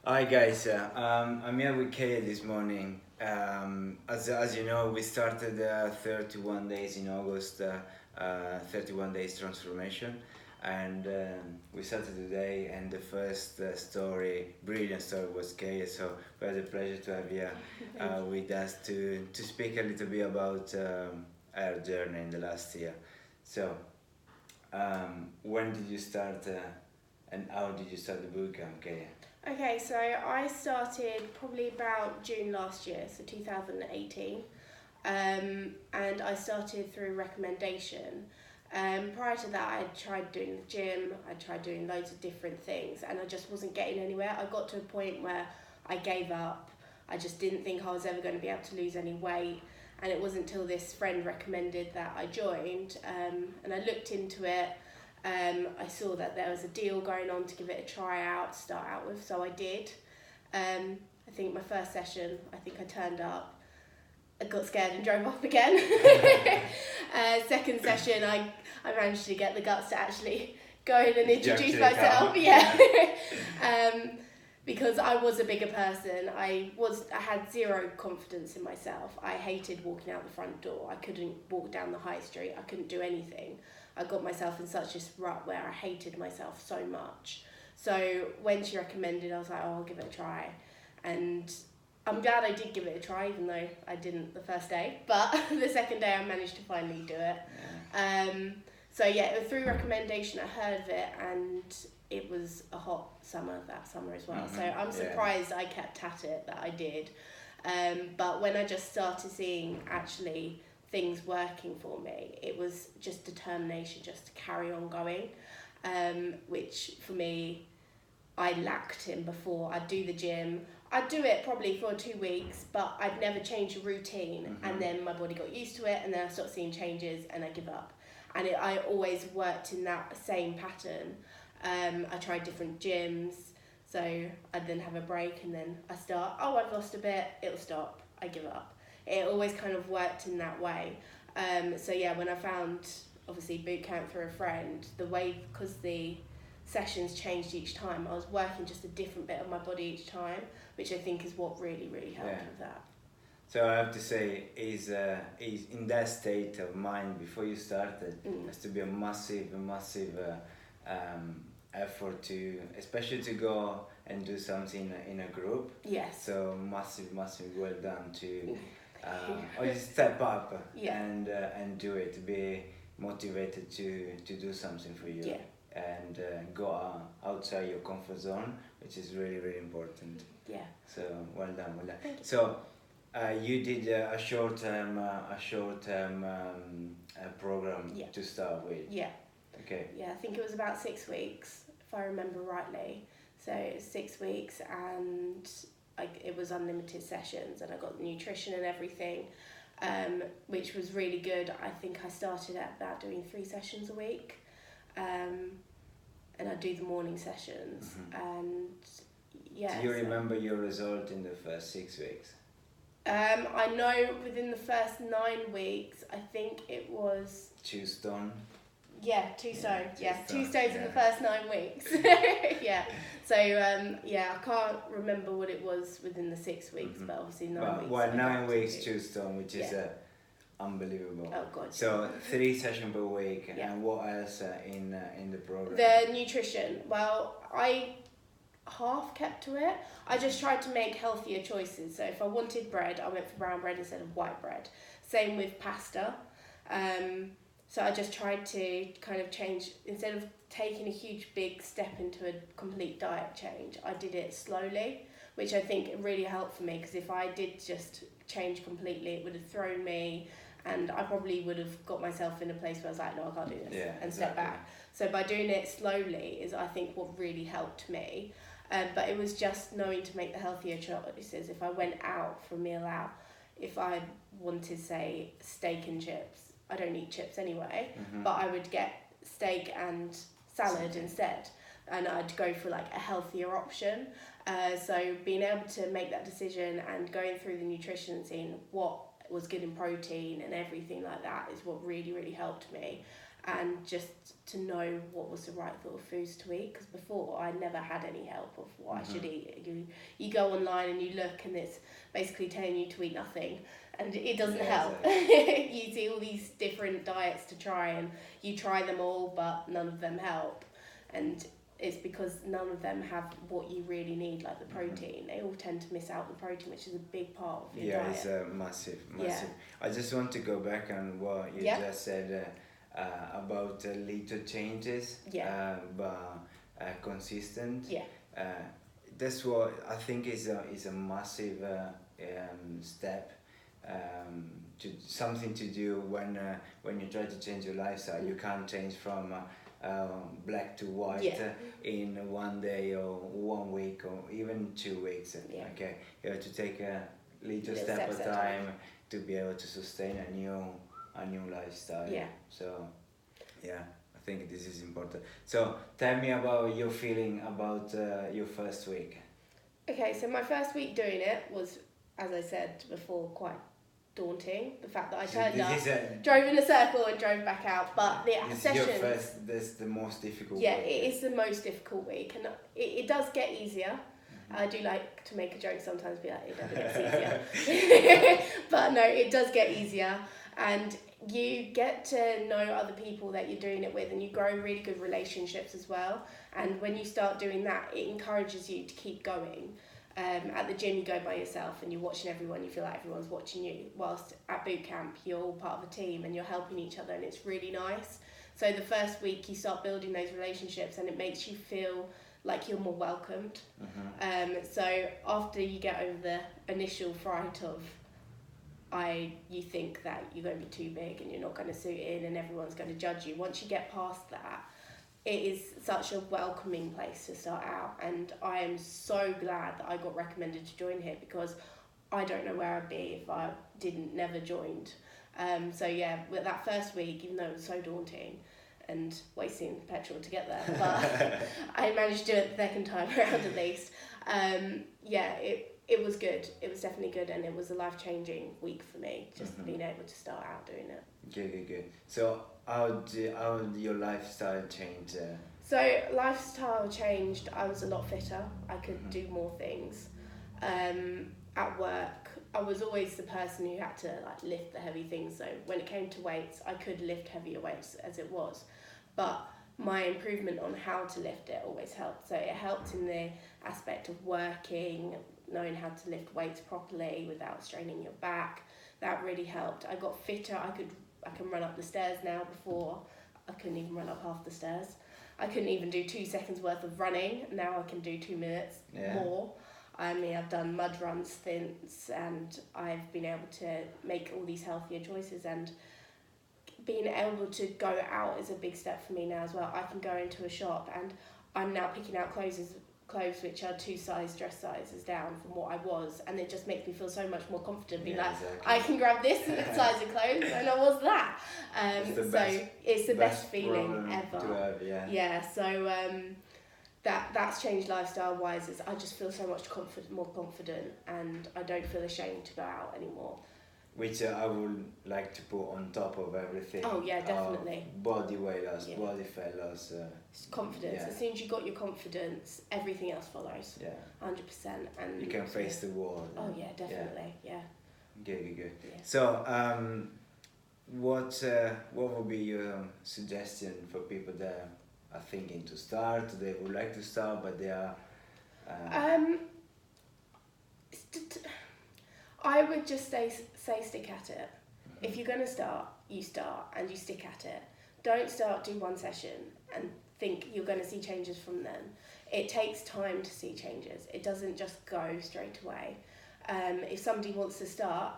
Hi guys, I'm here with Kaye this morning. As you know, we started 31 days in August, 31 days transformation, and we started today. And the first story, brilliant story, was Kaye. So we had the pleasure to have you with us to speak a little bit about our journey in the last year. So, when did you start, and how did you start the bootcamp, Kaye? Okay, so I started probably about June last year, so 2018, and I started through recommendation. Prior to that, I tried doing the gym, I tried doing loads of different things, and I just wasn't getting anywhere. I got to a point where I gave up. I just didn't think I was ever going to be able to lose any weight, and it wasn't until this friend recommended that I joined, and I looked into it. I saw that there was a deal going on to give it a try out, to start out with, so I did. I think my first session, I think I turned up, I got scared and drove off again. Second session, I managed to get the guts to actually go in and introduce myself. Yeah. Because I was a bigger person. I had zero confidence in myself. I hated walking out the front door. I couldn't walk down the high street. I couldn't do anything. I got myself in such a rut where I hated myself so much. So when she recommended, I was like, oh, I'll give it a try. And I'm glad I did give it a try, even though I didn't the first day. But the second day I managed to finally do it. Yeah. So yeah, through recommendation I heard of it, and it was a hot summer that summer as well. Mm-hmm. So I'm surprised I kept at it, that I did. But when I just started seeing actually things working for me, it was just determination just to carry on going, which for me, I lacked in before. I'd do the gym, I'd do it probably for 2 weeks, but I'd never change a routine. Mm-hmm. And then my body got used to it, and then I started seeing changes and I give up. And I always worked in that same pattern. I tried different gyms, so I'd then have a break, and then I start, oh, I've lost a bit, it'll stop, I give up. It always kind of worked in that way. So yeah, when I found, obviously, boot camp through a friend, the way, because the sessions changed each time, I was working just a different bit of my body each time, which I think is what really, really helped with that. So I have to say, is in that state of mind before you started, has to be a massive effort to, especially to go and do something in a group. Yes. So massive, well done to, or you step up and do it. To be motivated to do something for you. Yeah. And go outside your comfort zone, which is really, really important. Yeah. So well done. So you did a short-term program to start with. Yeah. Okay. Yeah, I think it was about 6 weeks, if I remember rightly. So it was 6 weeks, and it was unlimited sessions, and I got nutrition and everything, which was really good. I think I started at about doing 3 sessions a week. And I do the morning sessions, and yeah. Do you remember your result in the first 6 weeks? I know within the first 9 weeks, I think it was 2 stone. Yeah, 2 stone. Yeah, 2 stones in the first 9 weeks. Yeah. So I can't remember what it was within the 6 weeks, but obviously 9 weeks. Well, 9 weeks, 2 stone, which is unbelievable. Oh god. So 3 sessions per week, and what else in the program? The nutrition. Well, I half kept to it. I just tried to make healthier choices. So if I wanted bread, I went for brown bread instead of white bread. Same with pasta. So I just tried to kind of change, instead of taking a huge big step into a complete diet change, I did it slowly, which I think really helped for me, because if I did just change completely, it would have thrown me, and I probably would have got myself in a place where I was like, no, I can't do this, and step back. So by doing it slowly is, I think, what really helped me. But it was just knowing to make the healthier choices. If I went out for a meal out, if I wanted, say, steak and chips, I don't eat chips anyway, but I would get steak and salad instead, and I'd go for like a healthier option. So being able to make that decision and going through the nutrition and seeing what was good in protein and everything like that is what really, really helped me. and just to know what was the right sort of foods to eat, because before I never had any help of what I should eat. You go online and you look and it's basically telling you to eat nothing, and it doesn't help. Exactly. You see all these different diets to try, and you try them all but none of them help, and it's because none of them have what you really need, like the protein. They all tend to miss out the protein, which is a big part of your diet. It's a massive. I just want to go back on what you just said about little changes, but consistent. That's what I think is a massive step. To something to do when you try to change your lifestyle. You can't change from black to white in one day or 1 week or even 2 weeks. Okay, you have to take a little step at a time to be able to sustain a new lifestyle. So I think this is important. So tell me about your feeling about your first week. Okay, so my first week doing it was, as I said before, quite daunting. The fact that I turned up, drove in a circle and drove back out, but the session... That's the most difficult week. It is the most difficult week, and it does get easier. I do like to make a joke sometimes, be like, it never gets easier. But no, it does get easier, and you get to know other people that you're doing it with, and you grow really good relationships as well. And when you start doing that, it encourages you to keep going. At the gym you go by yourself and you're watching everyone, you feel like everyone's watching you, whilst at boot camp you're all part of a team and you're helping each other, and it's really nice. So the first week you start building those relationships and it makes you feel like you're more welcomed. So after you get over the initial fright of you think that you're going to be too big and you're not going to suit in and everyone's going to judge you, once you get past that, it is such a welcoming place to start out, and I am so glad that I got recommended to join here, because I don't know where I'd be if I never joined. So with that first week, even though it was so daunting and wasting petrol to get there, but I managed to do it the second time around at least. It was good. It was definitely good, and it was a life-changing week for me, just being able to start out doing it. Good. So how did your lifestyle change? So lifestyle changed. I was a lot fitter. I could do more things. At work, I was always the person who had to lift the heavy things. So when it came to weights, I could lift heavier weights as it was, but my improvement on how to lift it always helped. So it helped in the aspect of working, knowing how to lift weights properly without straining your back. That really helped. I got fitter. I can run up the stairs now. Before I couldn't even run up half the stairs. I couldn't even do 2 seconds worth of running. Now I can do 2 minutes more. I mean, I've done mud runs since, and I've been able to make all these healthier choices, and being able to go out is a big step for me now as well. I can go into a shop and I'm now picking out clothes which are 2 dress sizes down from what I was, and it just makes me feel so much more confident. Exactly. I can grab this size of clothes and I was that. It's the best feeling ever. So that's changed lifestyle wise. I just feel so much more confident, and I don't feel ashamed to go out anymore. Which I would like to put on top of everything. Oh yeah, definitely. Body weight loss, body fat loss. Confidence. As soon as you got your confidence, everything else follows. 100%. And you can face the wall. Oh yeah, definitely. Good. Yeah. So, what would be your suggestion for people that are thinking to start? They would like to start, but they are. I would just say stick at it. If you're going to start, you start and you stick at it. Don't do 1 session and think you're going to see changes from then. It takes time to see changes. It doesn't just go straight away. If somebody wants to start,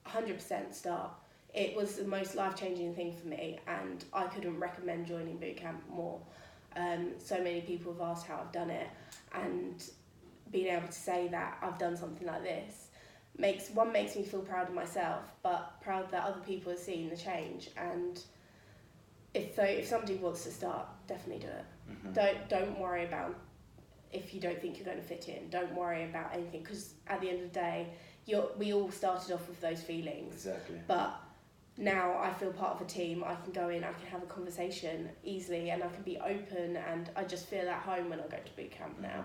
100% start. It was the most life-changing thing for me, and I couldn't recommend joining bootcamp more. So many people have asked how I've done it, and being able to say that I've done something like this makes me feel proud of myself, but proud that other people are seeing the change. And if somebody wants to start, definitely do it. Don't worry about if you don't think you're going to fit in. Don't worry about anything, because at the end of the day, we all started off with those feelings. Exactly. But now I feel part of a team. I can go in, I can have a conversation easily, and I can be open, and I just feel at home when I go to boot camp now.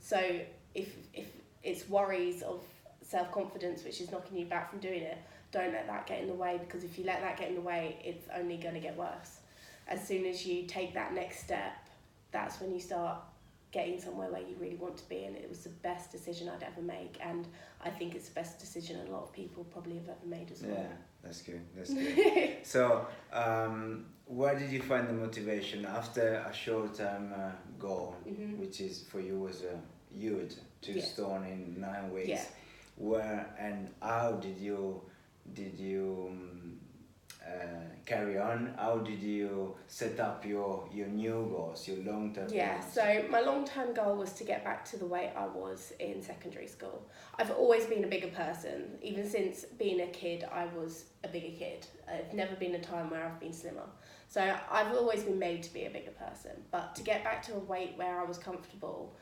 So if it's worries of self-confidence which is knocking you back from doing it, don't let that get in the way, because if you let that get in the way, it's only going to get worse. As soon as you take that next step, that's when you start getting somewhere where you really want to be, and it was the best decision I'd ever make, and I think it's the best decision a lot of people probably have ever made as well. Yeah, that's good. So, where did you find the motivation after a short-term goal, which is for you was a huge 2 stone in 9 weeks? Yeah. Where and how did you carry on? How did you set up your new goals, your long-term goals? So my long-term goal was to get back to the weight I was in secondary school. I've always been a bigger person. Even since being a kid, I was a bigger kid. I've never been a time where I've been slimmer. So I've always been made to be a bigger person. But to get back to a weight where I was comfortable,